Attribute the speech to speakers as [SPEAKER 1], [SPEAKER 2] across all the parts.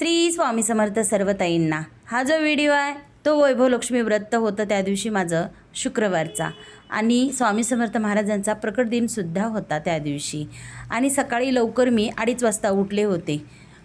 [SPEAKER 1] श्री स्वामी समर्थ सर्व ताईंना। हा जो व्हिडिओ आहे तो वैभव लक्ष्मी व्रत होतं त्या दिवशी माझं शुक्रवारचा, आणि स्वामी समर्थ महाराजांचा प्रकट दिनसुद्धा होता त्या दिवशी। आणि सकाळी लवकर मी 2:30 वाजता उठले होते।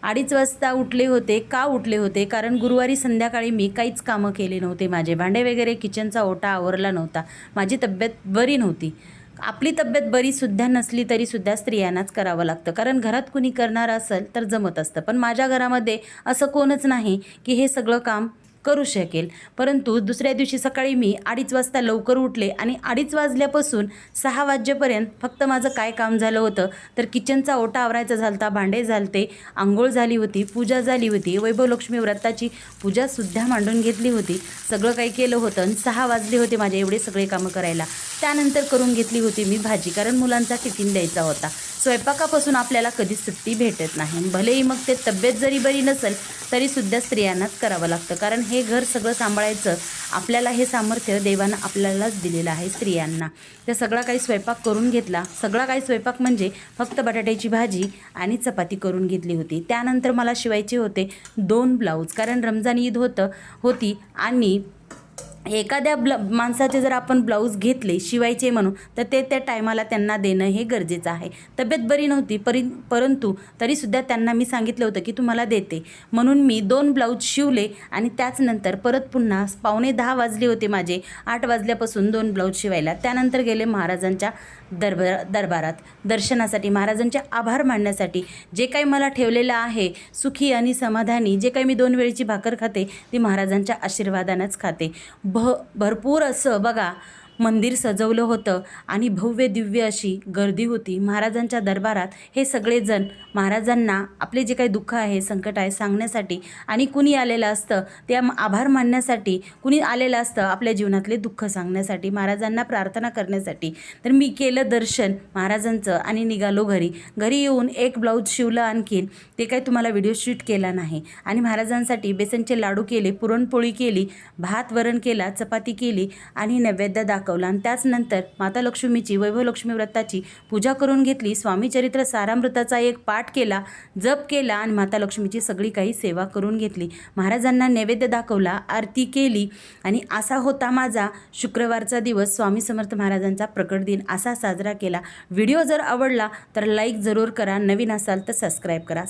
[SPEAKER 1] 2:30 वाजता उठले होते का उठले होते कारण गुरुवारी संध्याकाळी मी काहीच कामं केले नव्हते। माझे भांडे वगैरे किचनचा ओटा आवरला नव्हता। माझी तब्येत बरी नव्हती। आपली तब्येत बरीसुद्धा नसली तरीसुद्धा स्त्रियांनाच करावं लागतं, कारण घरात कुणी करणार असेल तर जमत असतं। पण माझ्या घरामध्ये असं कोणच नाही की हे सगळं काम करू शकेल। परंतु दुसऱ्या दिवशी सकाळी मी 2:30 वाजता लवकर उठले आणि 2:30 वाजल्यापासून 6 वाजेपर्यंत फक्त माझं काय काम झालं होतं तर किचनचा ओटा आवरायचा झालता, भांडे झालते, आंघोळ झाली होती, पूजा झाली होती, वैभव लक्ष्मी व्रताची पूजासुद्धा मांडून घेतली होती, सगळं काही केलं होतं। आणि 6 वाजले होते माझे एवढे सगळे कामं करायला। त्यानंतर करून घेतली होती मी भाजी, कारण मुलांचा टिफिन द्यायचा होता। स्वयंपाकापासून आपल्याला कधीच सुट्टी भेटत नाही, भलेही मग ते तब्येत जरी बरी नसेल तरीसुद्धा स्त्रियांनाच करावं लागतं, कारण हे घर सगळं सांभाळायचं आपल्याला हे सामर्थ्य देवानं आपल्यालाच दिलेलं आहे स्त्रियांना। तर सगळा काही स्वयंपाक करून घेतला। सगळा काही स्वयंपाक म्हणजे फक्त बटाट्याची भाजी आणि चपाती करून घेतली होती। त्यानंतर मला शिवायचे होते 2 ब्लाऊज, कारण रमजान ईद होती आणि एखाद्या माणसाचे जर आपण ब्लाऊज घेतले शिवायचे म्हणून तर ते त्या टायमाला त्यांना देणं हे गरजेचं आहे। तब्येत बरी नव्हती परंतु तरीसुद्धा त्यांना मी सांगितलं होतं की तुम्हाला देते, म्हणून मी 2 ब्लाऊज शिवले। आणि त्याचनंतर परत पुन्हा 9:45 वाजले होते माझे, 8 वाजल्यापासून 2 ब्लाऊज शिवायला। त्यानंतर गेले महाराजांच्या दरबारात दर्शनासाठी, महाराजांचे आभार मानण्यासाठी। जे काही मला ठेवलेलं आहे सुखी आणि समाधानी, जे काही मी 2 वेळची भाकर खाते ती महाराजांच्या आशीर्वादानंच खाते। भरपूर असं बघा मंदिर सजवलं होतं आणि भव्य दिव्य अशी गर्दी होती महाराजांच्या दरबारात। हे सगळेजण महाराजांना आपले जे काही दुःख आहे, संकट आहे सांगण्यासाठी, आणि कुणी आलेलं असतं त्या आभार मानण्यासाठी, कुणी आलेलं असतं आपल्या जीवनातले दुःख सांगण्यासाठी, महाराजांना प्रार्थना करण्यासाठी। तर मी केलं दर्शन महाराजांचं आणि निघालो घरी। घरी येऊन 1 ब्लाऊज शिवलं आणखीन, ते काही तुम्हाला व्हिडिओ शूट केला नाही। आणि महाराजांसाठी बेसनचे लाडू केले, पुरणपोळी केली, भात वरण केला, चपाती केली आणि नैवेद्य दाखवला। आणि त्याचनंतर माता लक्ष्मीची वैभव लक्ष्मी व्रताची पूजा करून घेतली। स्वामी चरित्र सारामृताचा एक पाठ केला, जप केला आणि माता लक्ष्मीची सगळी काही सेवा करून घेतली। महाराजांना नैवेद्य दाखवला, आरती केली। आणि असा होता माझा शुक्रवारचा दिवस। स्वामी समर्थ महाराजांचा प्रकट दिन असा साजरा केला। व्हिडिओ जर आवडला तर लाईक जरूर करा, नवीन असाल तर सबस्क्राईब करा।